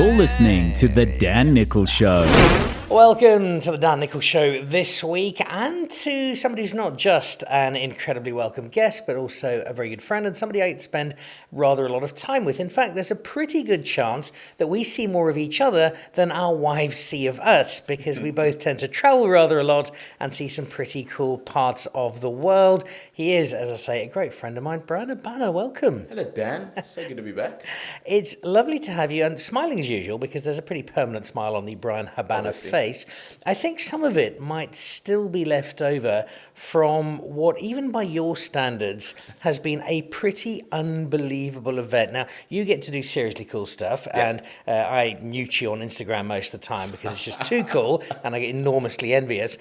You're listening to The Dan Nicholl Show. Welcome to the Dan Nicholl Show this week, and to somebody who's not just an incredibly welcome guest, but also a very good friend and somebody I spend rather a lot of time with. In fact, there's a pretty good chance that we see more of each other than our wives see of us, because we both tend to travel rather a lot and see some pretty cool parts of the world. He is, as I say, a great friend of mine, Bryan Habana. Welcome. Hello, Dan. So good to be back. It's lovely to have you, and smiling as usual, because there's a pretty permanent smile on the Bryan Habana face. I think some of it might still be left over from what, even by your standards, has been a pretty unbelievable event. Now, you get to do seriously cool stuff, and I newt you on Instagram most of the time because it's just too cool, and I get enormously envious.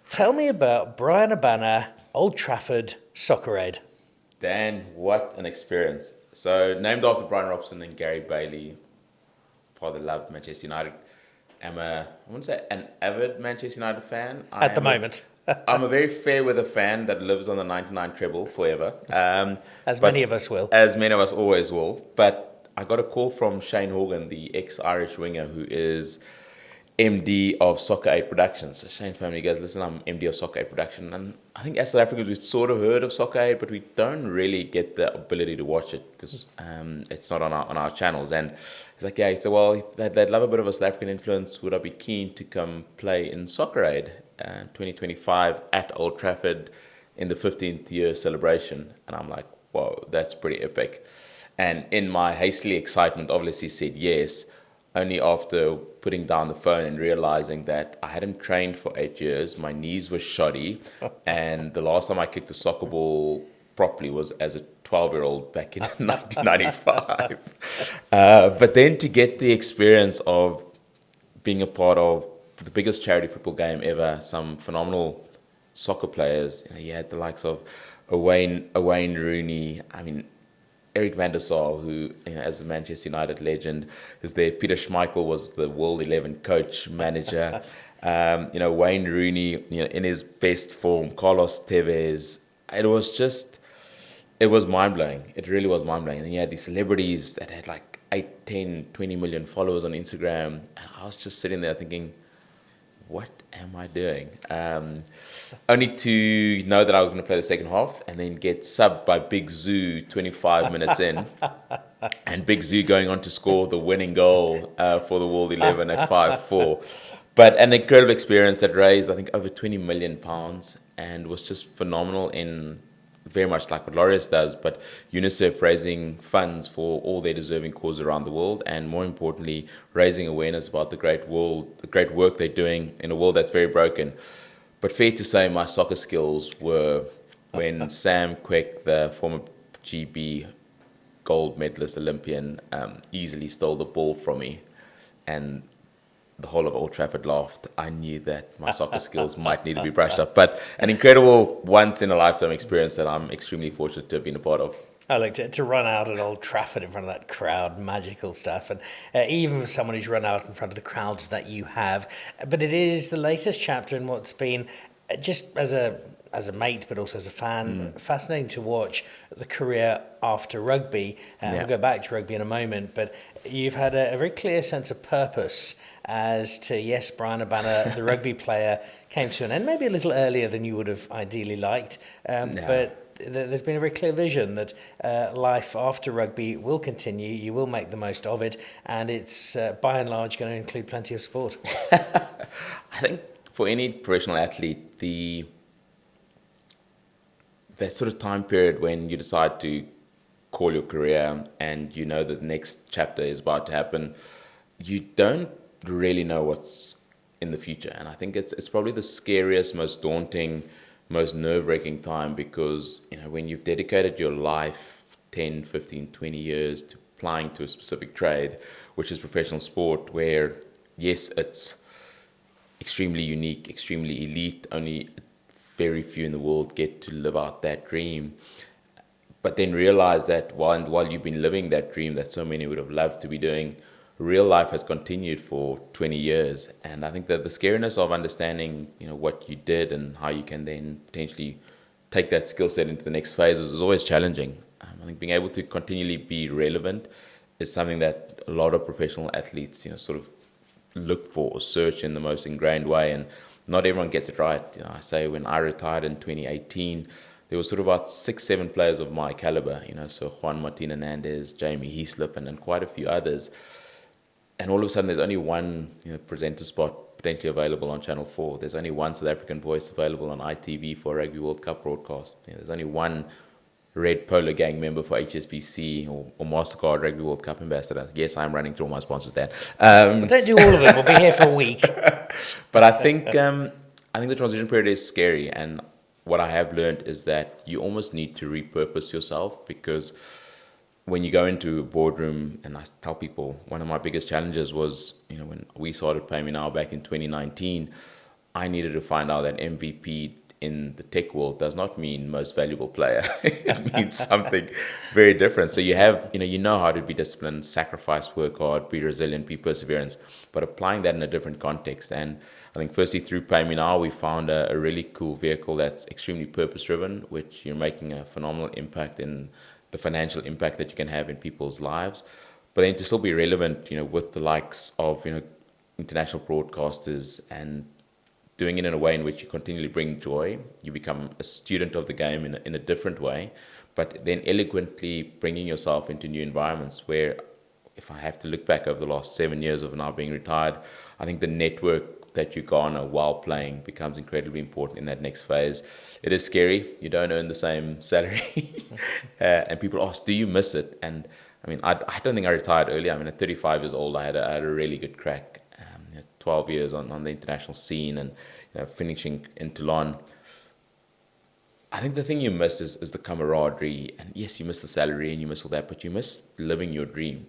Tell me about Bryan Habana, Old Trafford, Soccer Aid. Dan, what an experience. So, named after Brian Robson and Gary Bailey, father loved Manchester United. I wouldn't say an avid Manchester United fan. At the moment. I'm a very fair weather fan that lives on the 99 treble forever. As many of us will. As many of us always will. But I got a call from Shane Horgan, the ex-Irish winger, who is MD of Soccer Aid Productions. So Shane's family goes, listen, I'm MD of Soccer Aid Production. And I think as South Africans, we've sort of heard of Soccer Aid, but we don't really get the ability to watch it because it's not on our channels. And he's like, yeah, he said, well, they'd love a bit of a South African influence. Would I be keen to come play in Soccer Aid 2025 at Old Trafford in the 15th year celebration? And I'm like, whoa, that's pretty epic. And in my hastily excitement, obviously said yes, only after putting down the phone and realizing that I hadn't trained for 8 years, my knees were shoddy, and the last time I kicked a soccer ball properly was as a 12-year-old back in 1995. But then to get the experience of being a part of the biggest charity football game ever, some phenomenal soccer players, you had the likes of a Wayne Rooney, Eric van der Sar, who, as a Manchester United legend, is there. Peter Schmeichel was the World 11 coach, manager. Wayne Rooney, in his best form. Carlos Tevez. It was mind-blowing. It really was mind-blowing. And then you had these celebrities that had like 8, 10, 20 million followers on Instagram. And I was just sitting there thinking, what am I doing? Only to know that I was going to play the second half and then get subbed by Big Zoo 25 minutes in. And Big Zoo going on to score the winning goal for the World 11 at 5-4. But an incredible experience that raised, I think, over £20 million and was just phenomenal in very much like what Laureus does, but UNICEF raising funds for all their deserving causes around the world, and more importantly, raising awareness about the great work they're doing in a world that's very broken. But fair to say, my soccer skills were when Sam Quick, the former GB gold medalist Olympian, easily stole the ball from me, and the whole of Old Trafford laughed. I knew that my soccer skills might need to be brushed up, but an incredible once-in-a-lifetime experience that I'm extremely fortunate to have been a part of. I like to run out at Old Trafford in front of that crowd, magical stuff, and even for someone who's run out in front of the crowds that you have. But it is the latest chapter in what's been, just as a mate, but also as a fan, fascinating to watch the career after rugby. We'll go back to rugby in a moment, but you've had a very clear sense of purpose as to, yes, Bryan Habana, the rugby player, came to an end, maybe a little earlier than you would have ideally liked, but there's been a very clear vision that life after rugby will continue, you will make the most of it, and it's by and large going to include plenty of sport. I think for any professional athlete, that sort of time period when you decide to call your career and you know that the next chapter is about to happen, you don't really know what's in the future. And I think it's probably the scariest, most daunting, most nerve-wracking time, because when you've dedicated your life 10, 15, 20 years to applying to a specific trade, which is professional sport, where yes, it's extremely unique, extremely elite, only very few in the world get to live out that dream, but then realize that while you've been living that dream that so many would have loved to be doing, real life has continued for 20 years. And I think that the scariness of understanding what you did and how you can then potentially take that skill set into the next phase is always challenging. I think being able to continually be relevant is something that a lot of professional athletes, sort of look for or search in the most ingrained way, and not everyone gets it right. I say when I retired in 2018, there was sort of about 6, 7 players of my caliber, so Juan Martin Hernandez, Jamie Heaslip, and quite a few others. And all of a sudden, there's only one presenter spot potentially available on Channel 4. There's only one South African voice available on ITV for a Rugby World Cup broadcast. There's only one Red Polo Gang member for HSBC or MasterCard Rugby World Cup ambassador. Yes, I'm running through all my sponsors there. Well, don't do all of them. We'll be here for a week. But I think the transition period is scary, and what I have learned is that you almost need to repurpose yourself, because when you go into a boardroom, and I tell people one of my biggest challenges was, when we started Pay Me Now back in 2019, I needed to find out that MVP in the tech world does not mean most valuable player. It means something very different. So you have, you know how to be disciplined, sacrifice, work hard, be resilient, be perseverance, but applying that in a different context. And I think firstly through Pay Me Now, we found a really cool vehicle that's extremely purpose-driven, which you're making a phenomenal impact in the financial impact that you can have in people's lives, but then to still be relevant, with the likes of, international broadcasters, and doing it in a way in which you continually bring joy. You become a student of the game in a different way, but then eloquently bringing yourself into new environments where, if I have to look back over the last 7 years of now being retired, I think the network that you garner while playing becomes incredibly important in that next phase. It is scary. You don't earn the same salary. And people ask, do you miss it? And I mean, I don't think I retired early. I mean, at 35 years old, I had a really good crack. 12 years on the international scene, and finishing in Toulon. I think the thing you miss is the camaraderie. And yes, you miss the salary and you miss all that, but you miss living your dream.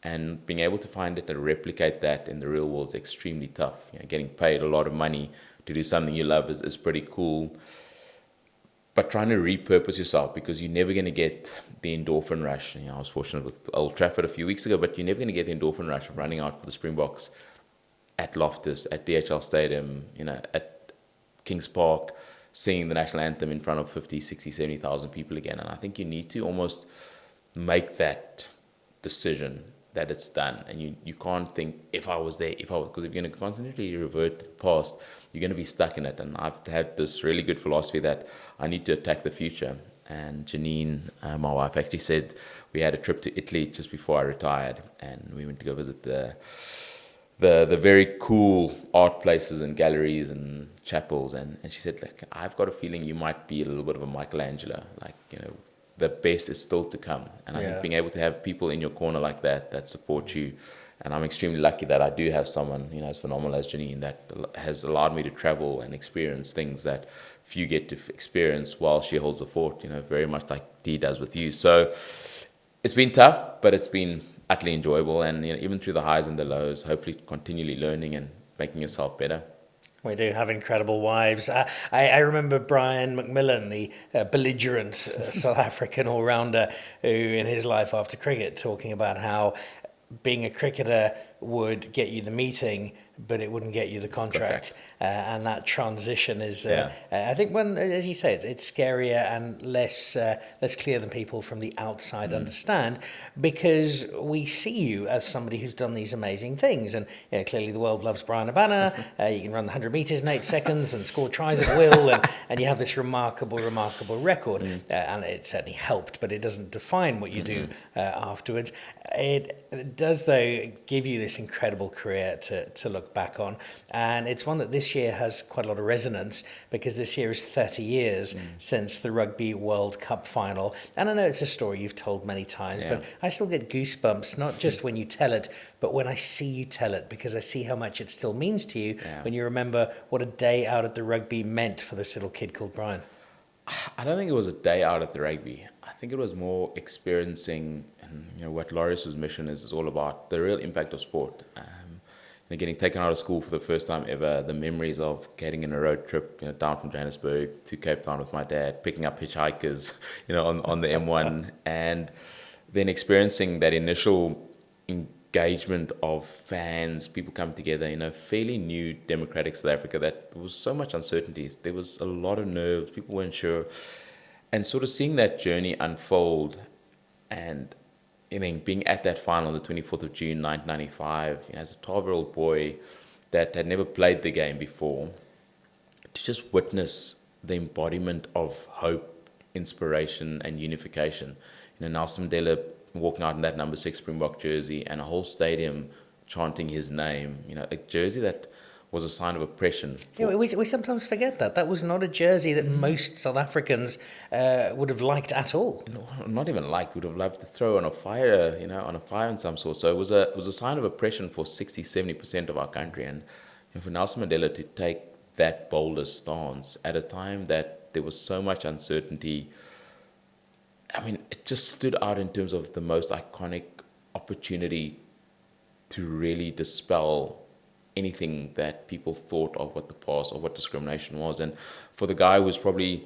And being able to find it and replicate that in the real world is extremely tough. Getting paid a lot of money to do something you love is pretty cool. But trying to repurpose yourself, because you're never going to get the endorphin rush. I was fortunate with Old Trafford a few weeks ago, but you're never going to get the endorphin rush of running out for the Springboks at Loftus, at DHL Stadium, at Kings Park, singing the national anthem in front of 50, 60, 70,000 people again. And I think you need to almost make that decision that it's done. And you can't think, if I was there, because if you're going to constantly revert to the past, you're going to be stuck in it. And I've had this really good philosophy that I need to attack the future. And Janine, my wife, actually said, we had a trip to Italy just before I retired, and we went to go visit the very cool art places and galleries and chapels, and she said, like, I've got a feeling you might be a little bit of a Michelangelo, the best is still to come. And I think being able to have people in your corner like that support you, and I'm extremely lucky that I do have someone as phenomenal as Janine that has allowed me to travel and experience things that few get to experience while she holds the fort, very much like Dee does with you. So it's been tough, but it's been utterly enjoyable, and even through the highs and the lows, hopefully continually learning and making yourself better. We do have incredible wives. I remember Brian McMillan, the belligerent South African all-rounder, who in his life after cricket talking about how being a cricketer would get you the meeting, but it wouldn't get you the contract. And that transition is, I think, when, as you say, it's scarier and less clear than people from the outside understand, because we see you as somebody who's done these amazing things. And clearly the world loves Bryan Habana. You can run the 100 metres in 8 seconds and score tries at will, and you have this remarkable record. And it certainly helped, but it doesn't define what you do afterwards. It does, though, give you this incredible career to look back on. And it's one that this year has quite a lot of resonance, because this year is 30 years since the Rugby World Cup final. And I know it's a story you've told many times, but I still get goosebumps, not just when you tell it, but when I see you tell it, because I see how much it still means to you when you remember what a day out at the rugby meant for this little kid called Brian. I don't think it was a day out at the rugby. I think it was more experiencing, and what Laureus's mission is all about, the real impact of sport. Getting taken out of school for the first time ever, the memories of getting in a road trip, down from Johannesburg to Cape Town with my dad, picking up hitchhikers, on the M1, and then experiencing that initial engagement of fans, people coming together, fairly new democratic South Africa that there was so much uncertainty. There was a lot of nerves, people weren't sure, and sort of seeing that journey unfold, and being at that final on the 24th of June 1995, as a 12-year-old boy that had never played the game before, to just witness the embodiment of hope, inspiration, and unification. Nelson Mandela walking out in that number 6 Springbok jersey and a whole stadium chanting his name, a jersey that was a sign of oppression. We sometimes forget that. That was not a jersey that most South Africans would have liked at all. No, not even like, would have loved to throw on a fire, on a fire in some sort. So it was a sign of oppression for 60-70% of our country. And for Nelson Mandela to take that boldest stance at a time that there was so much uncertainty, it just stood out in terms of the most iconic opportunity to really dispel anything that people thought of what the past or what discrimination was. And for the guy who was probably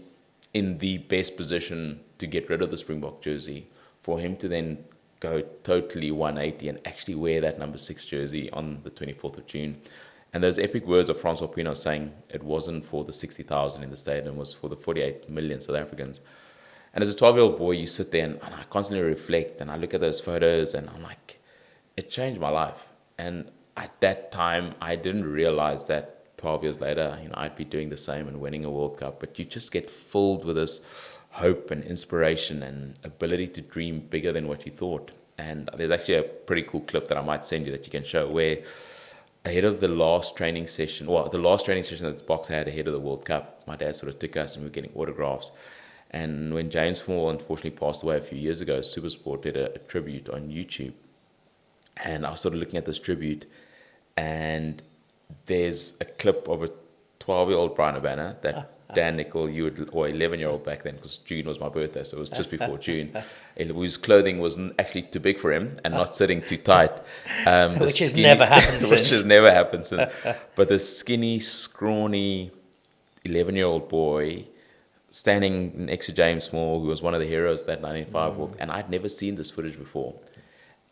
in the best position to get rid of the Springbok jersey, for him to then go totally 180 and actually wear that number 6 jersey on the 24th of June. And those epic words of Francois Pienaar saying it wasn't for the 60,000 in the stadium, it was for the 48 million South Africans. And as a 12-year-old boy, you sit there and I constantly reflect and I look at those photos and I'm like, it changed my life. And at that time, I didn't realize that 12 years later, I'd be doing the same and winning a World Cup. But you just get filled with this hope and inspiration and ability to dream bigger than what you thought. And there's actually a pretty cool clip that I might send you that you can show where ahead of the last training session that the Boks had ahead of the World Cup, my dad sort of took us and we were getting autographs. And when James Moore unfortunately passed away a few years ago, SuperSport did a tribute on YouTube. And I was sort of looking at this tribute, and there's a clip of a 12-year-old Bryan Habana that Dan Nicholl, or 11-year-old back then, because June was my birthday, so it was just before June, whose clothing was actually too big for him and not sitting too tight. Which has never happened since. Which has never happened since. But this skinny, scrawny 11-year-old boy standing next to James Moore, who was one of the heroes of that 1995 World, and I'd never seen this footage before.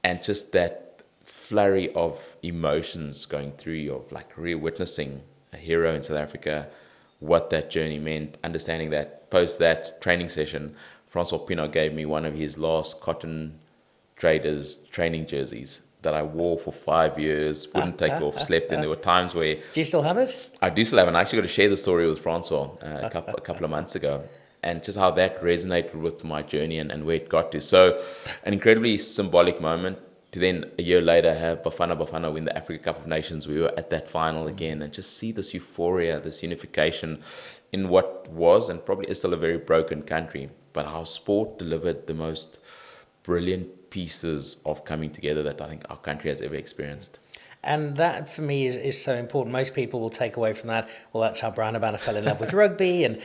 And just that flurry of emotions going through you, of like re-witnessing a hero in South Africa, what that journey meant, understanding that post that training session, Francois Pienaar gave me one of his last Cotton Traders training jerseys that I wore for 5 years, wouldn't take off, slept in. There were times where... Do you still have it? I do still have it, and I actually got to share the story with Francois a couple of months ago, and just how that resonated with my journey and where it got to. So an incredibly symbolic moment to then a year later have Bafana win the Africa Cup of Nations. We were at that final again, and just see this euphoria, this unification in what was and probably is still a very broken country, but how sport delivered the most brilliant pieces of coming together that I think our country has ever experienced. And that, for me, is so important. Most people will take away from that, well, that's how Bryan Habana fell in love with rugby and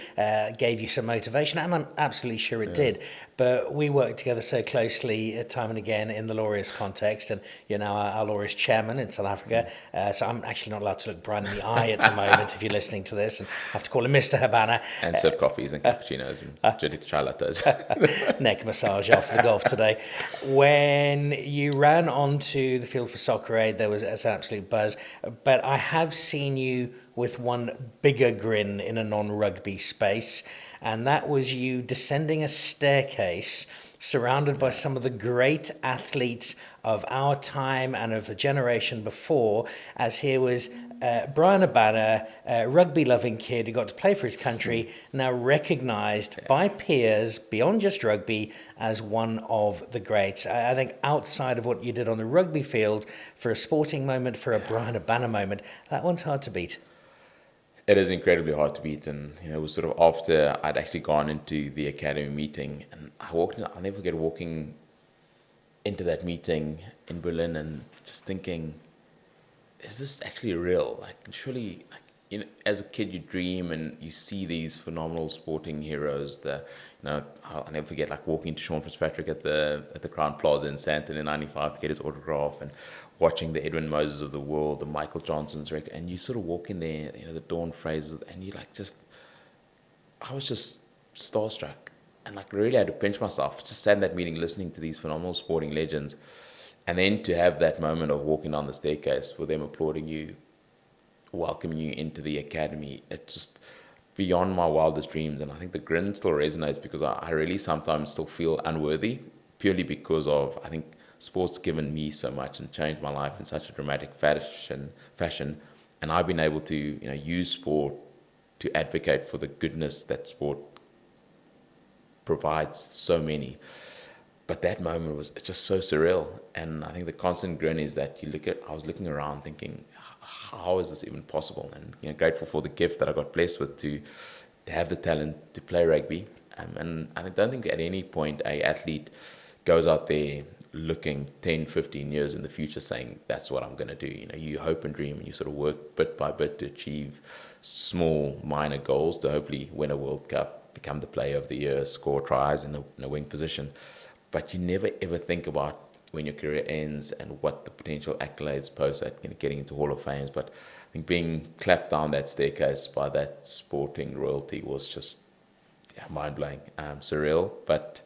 gave you some motivation, and I'm absolutely sure it did. But we work together so closely time and again in the Laureus context, and you're now our Laureus chairman in South Africa, so I'm actually not allowed to look Bryan in the eye at the moment if you're listening to this, and I have to call him Mr. Habana. And serve coffees and cappuccinos and chai lattes. Neck massage after the golf today. When you ran onto the field for Soccer Aid, there was an absolute buzz, but I have seen you with one bigger grin in a non-rugby space, and that was you descending a staircase surrounded by some of the great athletes of our time and of the generation before, as here was Bryan Habana, a rugby-loving kid who got to play for his country, now recognised by peers beyond just rugby as one of the greats. I think outside of what you did on the rugby field, for a sporting moment, for a Bryan Habana moment, that one's hard to beat. It is incredibly hard to beat, and it was sort of after I'd actually gone into the academy meeting, and I'll never forget walking into that meeting in Berlin and just thinking, is this actually real? Like, surely, as a kid you dream and you see these phenomenal sporting heroes. I'll never forget walking to Sean Fitzpatrick at the Crown Plaza in Sandton in '95 to get his autograph, and watching the Edwin Moses of the world, the Michael Johnsons, and you sort of walk in there, the Dawn Frasers, and you I was just starstruck, and really had to pinch myself. Just sat in that meeting listening to these phenomenal sporting legends, and then to have that moment of walking down the staircase for them applauding you, welcoming you into the academy. It's just beyond my wildest dreams, and I think the grin still resonates because I really sometimes still feel unworthy, purely because of, I think, sport's given me so much and changed my life in such a dramatic fashion, and I've been able to, use sport to advocate for the goodness that sport provides so many. But that moment was just so surreal, and I think the constant grin is that I was looking around thinking, how is this even possible? And grateful for the gift that I got blessed with to have the talent to play rugby. And I don't think at any point a athlete goes out there looking 10, 15 years in the future saying, that's what I'm going to do. You hope and dream, and you sort of work bit by bit to achieve small, minor goals to hopefully win a World Cup, become the player of the year, score tries in a wing position. But you never ever think about when your career ends and what the potential accolades post at getting into Hall of Fames. But I think being clapped down that staircase by that sporting royalty was just mind-blowing, surreal, but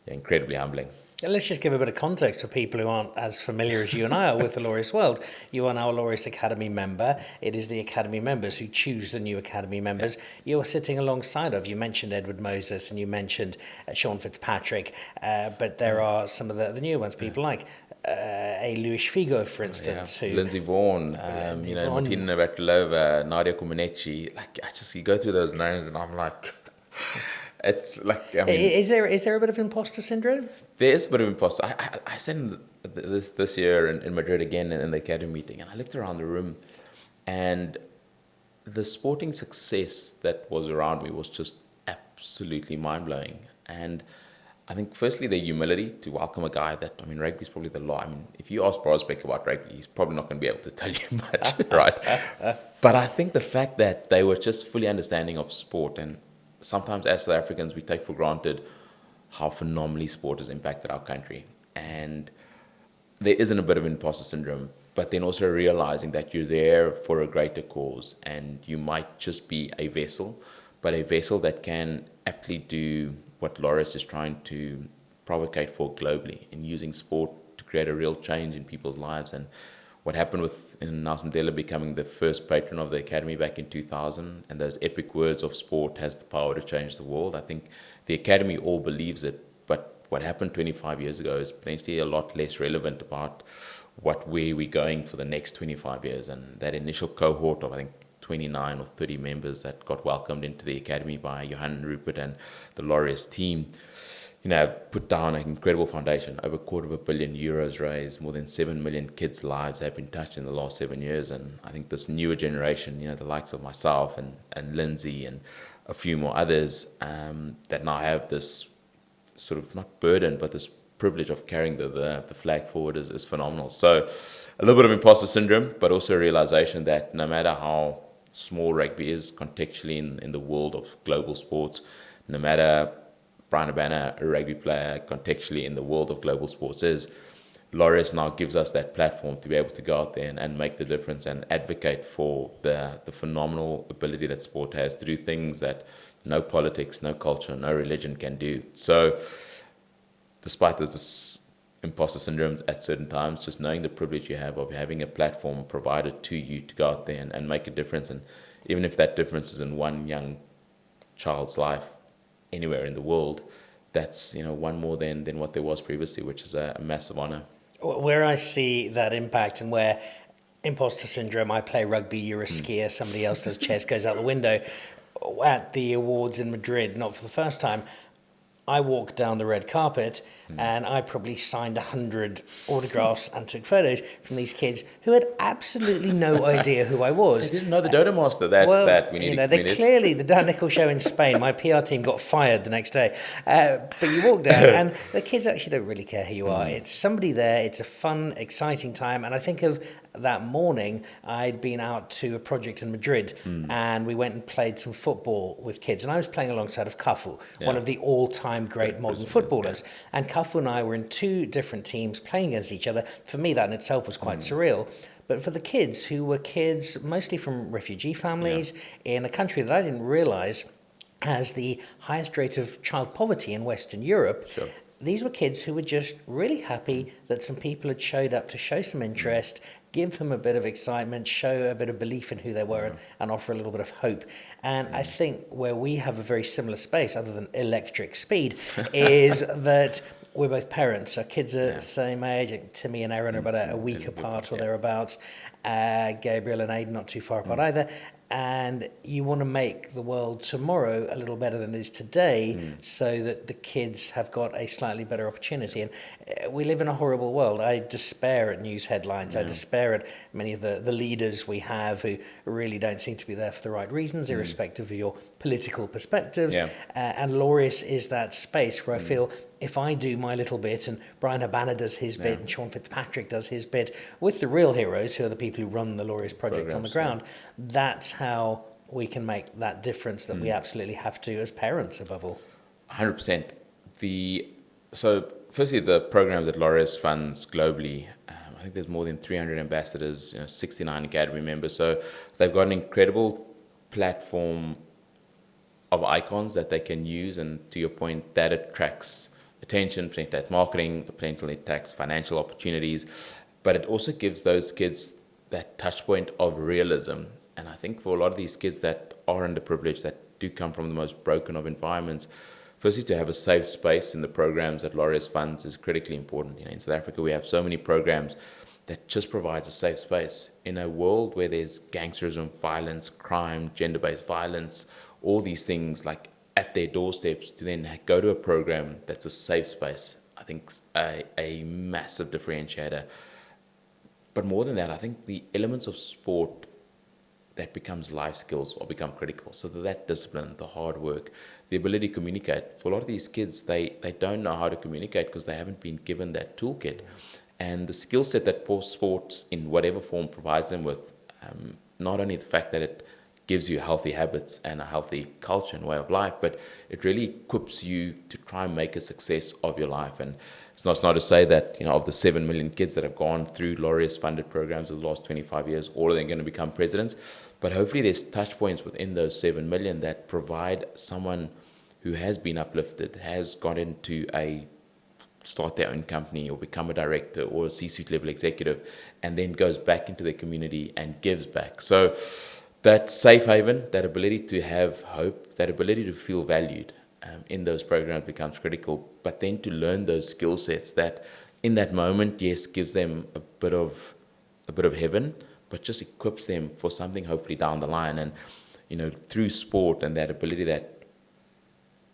incredibly humbling. Let's just give a bit of context for people who aren't as familiar as you and I are with the Laureus world. You are now a Laureus Academy member. It is the Academy members who choose the new Academy members. You are sitting alongside of, you mentioned Edward Moses and you mentioned Sean Fitzpatrick, but there are some of the new ones, people like a Luis Figo, for instance. Who, Lindsay Vaughan, Martina Navratilova, Nadia Comaneci. You go through those names and I'm like... It's like, is there a bit of imposter syndrome? There is a bit of imposter. I said this year in Madrid again in the academy meeting, and I looked around the room, and the sporting success that was around me was just absolutely mind blowing. And I think firstly the humility to welcome a guy that, rugby is probably the law. If you ask Brosbeck about rugby, he's probably not going to be able to tell you much, right? But I think the fact that they were just fully understanding of sport, and sometimes as South Africans, we take for granted how phenomenally sport has impacted our country. And there isn't a bit of imposter syndrome, but then also realizing that you're there for a greater cause and you might just be a vessel, but a vessel that can aptly do what Laureus is trying to provocate for globally in using sport to create a real change in people's lives. And what happened with Nelson Mandela becoming the first patron of the Academy back in 2000, and those epic words of sport has the power to change the world. I think the Academy all believes it, but what happened 25 years ago is potentially a lot less relevant about where we're going for the next 25 years. And that initial cohort of, I think, 29 or 30 members that got welcomed into the Academy by Johan Rupert and the Laureus team, have put down an incredible foundation. Over €250 million raised, more than 7 million kids' lives have been touched in the last 7 years. And I think this newer generation, the likes of myself and Lindsay and a few more others that now have this sort of not burden, but this privilege of carrying the flag forward is phenomenal. So a little bit of imposter syndrome, but also a realization that no matter how small rugby is contextually in the world of global sports, no matter Bryan Habana, a rugby player, contextually in the world of global sports is, Laureus now gives us that platform to be able to go out there and make the difference and advocate for the phenomenal ability that sport has to do things that no politics, no culture, no religion can do. So despite this imposter syndrome at certain times, just knowing the privilege you have of having a platform provided to you to go out there and make a difference. And even if that difference is in one young child's life, anywhere in the world, that's one more than what there was previously, which is a massive honor. Where I see that impact and where imposter syndrome, I play rugby, you're a skier, somebody else does chess, goes out the window. At the awards in Madrid, not for the first time, I walked down the red carpet and I probably signed 100 autographs and took photos from these kids who had absolutely no idea who I was. They didn't know the Dodo Master that we needed. They clearly, the Dan Nicholl show in Spain, my PR team got fired the next day. But you walk down and the kids actually don't really care who you are. It's somebody there. It's a fun, exciting time. And I think of that morning, I'd been out to a project in Madrid and we went and played some football with kids. And I was playing alongside of Cafu, one of the all-time great modern footballers. And Cafu and I were in two different teams playing against each other. For me, that in itself was quite surreal. But for the kids, who were kids mostly from refugee families in a country that I didn't realize has the highest rate of child poverty in Western Europe, these were kids who were just really happy that some people had showed up to show some interest, give them a bit of excitement, show a bit of belief in who they were, and offer a little bit of hope. And I think where we have a very similar space, other than electric speed, is that we're both parents. Our kids are the same age. I think Timmy and Aaron are about a week apart or thereabouts. Gabriel and Aiden not too far apart either. And you want to make the world tomorrow a little better than it is today, so that the kids have got a slightly better opportunity. And we live in a horrible world. I despair at news headlines. I despair at many of the leaders we have who really don't seem to be there for the right reasons, irrespective of your political perspectives. And Laureus is that space where I feel if I do my little bit and Bryan Habana does his bit and Sean Fitzpatrick does his bit with the real heroes, who are the people who run the Laureus project on the ground, that's how we can make that difference that we absolutely have to as parents above all. 100%. So firstly, the programs that Laureus funds globally, I think there's more than 300 ambassadors, 69 academy members. So they've got an incredible platform of icons that they can use, and to your point, that attracts attention, potentially that's marketing, potentially attacks financial opportunities, but it also gives those kids that touch point of realism. And I think for a lot of these kids that are underprivileged, that do come from the most broken of environments, firstly, to have a safe space in the programs that Laureus funds is critically important. In South Africa, we have so many programs that just provides a safe space. In a world where there's gangsterism, violence, crime, gender-based violence, all these things like at their doorsteps, to then go to a program that's a safe space, I think a massive differentiator. But more than that, I think the elements of sport that becomes life skills or become critical. So that discipline, the hard work, the ability to communicate. For a lot of these kids, they don't know how to communicate because they haven't been given that toolkit. And the skill set that sports in whatever form provides them with, not only the fact that it gives you healthy habits and a healthy culture and way of life, but it really equips you to try and make a success of your life. And it's not to say that, of the 7 million kids that have gone through Laureus funded programs over the last 25 years, all of them are going to become presidents. But hopefully there's touch points within those 7 million that provide someone who has been uplifted, has got into start their own company or become a director or a C-suite level executive, and then goes back into their community and gives back. So that safe haven, that ability to have hope, that ability to feel valued in those programs becomes critical. But then to learn those skill sets that in that moment, yes, gives them a bit of heaven, but just equips them for something hopefully down the line. And, through sport and that ability that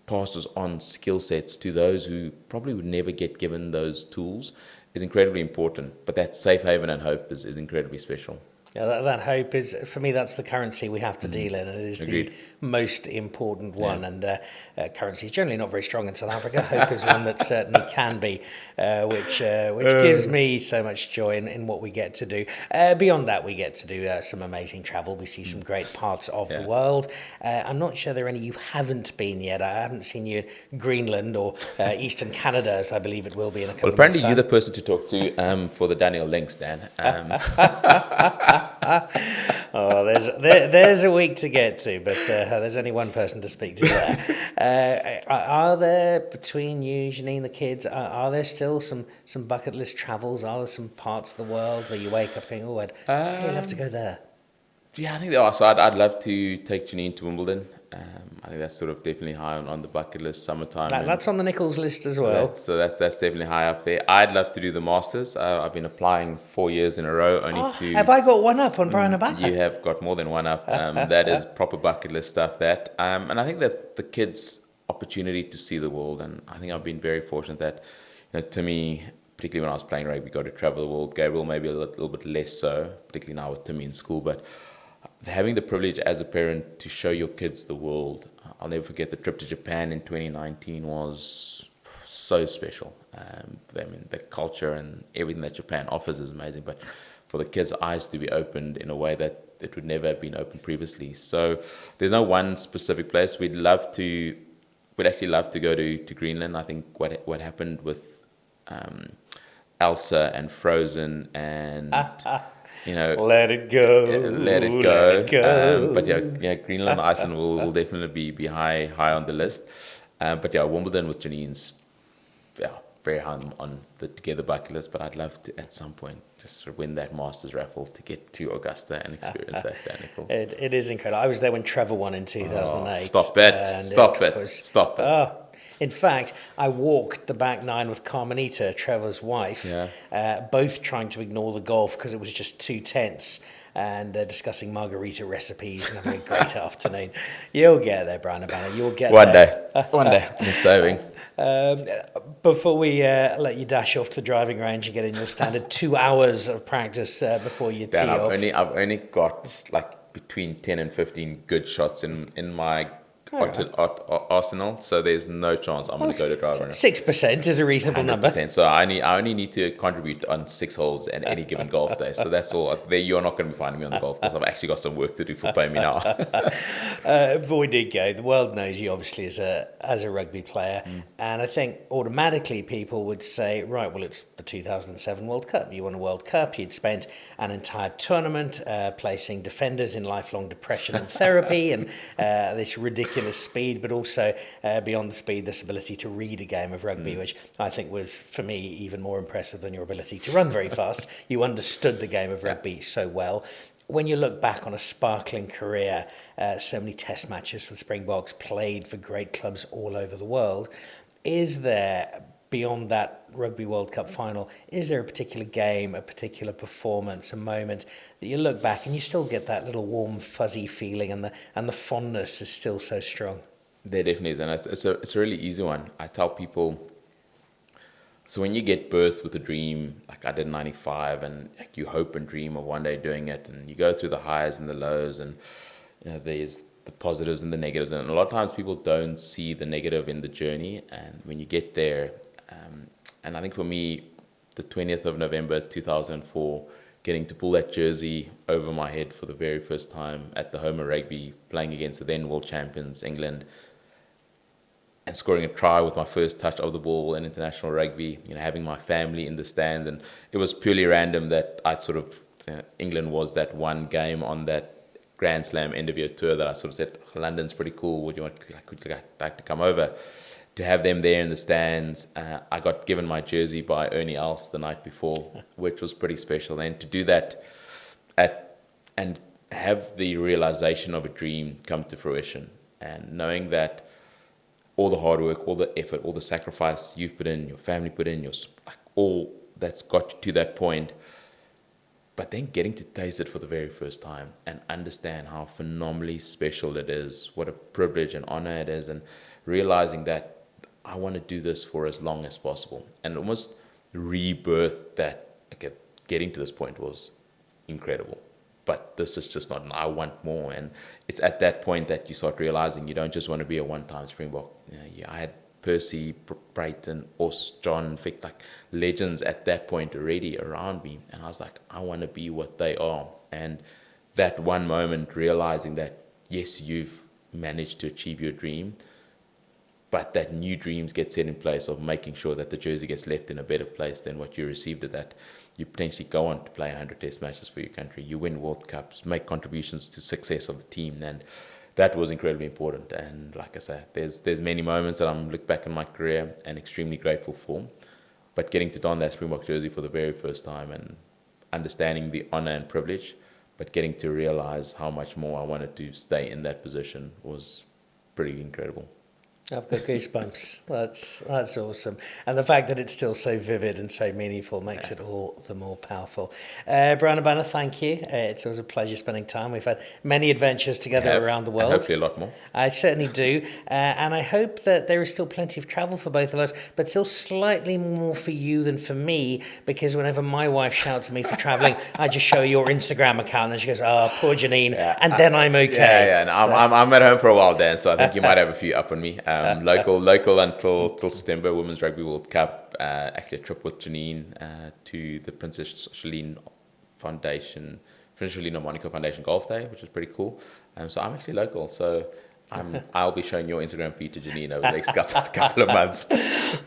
passes on skill sets to those who probably would never get given those tools is incredibly important. But that safe haven and hope is incredibly special. Yeah, that hope is, for me, that's the currency we have to deal in, and it is Agreed. the most important one. And currency is generally not very strong in South Africa. Hope is one that certainly can be, which gives me so much joy in what we get to do. Beyond that, we get to do some amazing travel. We see some great parts of the world. I'm not sure there are any you haven't been yet. I haven't seen you in Greenland or Eastern Canada, as I believe it will be in a couple of months' Apparently time. you're the person to talk to for the Daniel links, Dan. Oh, there's a week to get to, but there's only one person to speak to there. Are there, between you, Janine, the kids, are there still some bucket list travels? Are there some parts of the world where you wake up going, oh, I'd really love to go there? Yeah, I think there are. So I'd love to take Janine to Wimbledon. I think that's sort of definitely high on the bucket list, summertime. That's on the Nicholl's list as well. So that's definitely high up there. I'd love to do the Masters. I've been applying 4 years in a row. Have I got one up on Bryan Habana? You have got more than one up. That is proper bucket list stuff, that. And I think that the kids' opportunity to see the world, and I think I've been very fortunate that, Timmy, particularly when I was playing rugby, got to travel the world. Gabriel maybe a little bit less so, particularly now with Timmy in school, but having the privilege as a parent to show your kids the world. I'll never forget the trip to Japan in 2019 was so special. The culture and everything that Japan offers is amazing, but for the kids' eyes to be opened in a way that it would never have been opened previously. So there's no one specific place. We'd actually love to go to Greenland. I think what happened with Elsa and Frozen and let it go. Let it go. But Greenland and Iceland will definitely be high on the list. But Wimbledon with Janine's very high on the together bucket list. But I'd love to at some point just win that Masters raffle to get to Augusta and experience that, Nicholl. It is incredible. I was there when Trevor won in 2008. Stop it. In fact, I walked the back nine with Carmenita, Trevor's wife, both trying to ignore the golf because it was just too tense, and discussing margarita recipes and having a great afternoon. You'll get there, Bryan Habana. You'll get there. One day. I'm saving. Before we let you dash off to the driving range and get in your standard 2 hours of practice before you tee off. I've only got like between 10 and 15 good shots in my arsenal, so there's no chance I'm going to go to driving range. 6% is a reasonable 100%. number. So I only need to contribute on 6 holes at any given golf day. So that's all. There, you're not going to be finding me on the golf course. I've actually got some work to do for paying me now. Before we do go, the world knows you obviously as a rugby player, and I think automatically people would say, right, well, it's the 2007 World Cup. You won a World Cup. You'd spent an entire tournament placing defenders in lifelong depression and therapy, and this ridiculous speed, but also beyond the speed, this ability to read a game of rugby, which I think was, for me, even more impressive than your ability to run very fast. You understood the game of rugby so well. When you look back on a sparkling career, so many test matches for Springboks, played for great clubs all over the world, is there, beyond that Rugby World Cup final, is there a particular game, a particular performance, a moment that you look back and you still get that little warm, fuzzy feeling, and the fondness is still so strong? There definitely is, and it's a really easy one. I tell people, so when you get birthed with a dream, like I did in 95, and like you hope and dream of one day doing it, and you go through the highs and the lows, and there's the positives and the negatives, and a lot of times people don't see the negative in the journey, and when you get there, and I think for me, the 20th of November 2004, getting to pull that jersey over my head for the very first time at the home of rugby, playing against the then world champions, England, and scoring a try with my first touch of the ball in international rugby, having my family in the stands, and it was purely random that I'd sort of, England was that one game on that Grand Slam end of year tour that I sort of said, London's pretty cool, would you like to come over? To have them there in the stands, I got given my jersey by Ernie Els the night before, which was pretty special. And to do that and have the realization of a dream come to fruition, and knowing that all the hard work, all the effort, all the sacrifice you've put in, your family put in, all that's got you to that point, but then getting to taste it for the very first time and understand how phenomenally special it is, what a privilege and honor it is, and realizing that I want to do this for as long as possible, and almost rebirth that. Okay, getting to this point was incredible, but this is just not. I want more, and it's at that point that you start realizing you don't just want to be a one-time Springbok. I had Percy, Brighton, Os, John, Vic, like legends at that point already around me, and I was like, I want to be what they are. And that one moment, realizing that yes, you've managed to achieve your dream, but that new dreams get set in place of making sure that the jersey gets left in a better place than what you received it at. You potentially go on to play 100 test matches for your country. You win World Cups, make contributions to success of the team. And that was incredibly important. And like I said, there's many moments that I'm look back in my career and extremely grateful for. But getting to don that Springbok jersey for the very first time and understanding the honor and privilege, but getting to realize how much more I wanted to stay in that position was pretty incredible. I've got goosebumps. That's awesome. And the fact that it's still so vivid and so meaningful makes it all the more powerful. Bryan Habana, thank you. It's always a pleasure spending time. We've had many adventures together around the world. And hopefully a lot more. I certainly do. And I hope that there is still plenty of travel for both of us, but still slightly more for you than for me, because whenever my wife shouts at me for traveling, I just show her your Instagram account and she goes, oh, poor Janine. Yeah, and then I'm okay. Yeah. And I'm at home for a while, Dan, so I think you might have a few up on me. Local until September, Women's Rugby World Cup. Actually, a trip with Janine to the Princess Charlene Monaco Foundation Golf Day, which is pretty cool. So I'm actually local, so I'll be showing your Instagram feed to Janine over the next couple of months.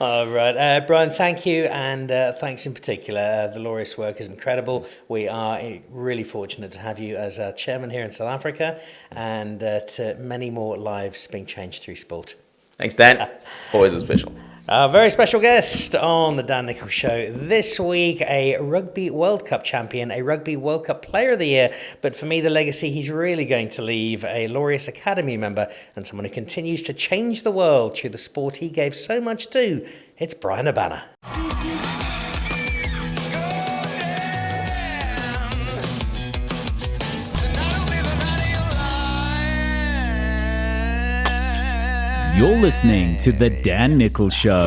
All right. Bryan, thank you, and thanks in particular. The Laureus work is incredible. We are really fortunate to have you as our chairman here in South Africa, and to many more lives being changed through sport. Thanks, Dan. Always a special. A very special guest on the Dan Nicholl Show this week, a Rugby World Cup champion, a Rugby World Cup Player of the Year, but for me the legacy he's really going to leave, a Laureus Academy member and someone who continues to change the world through the sport he gave so much to. It's Bryan Habana. You're listening to The Dan Nicholl Show.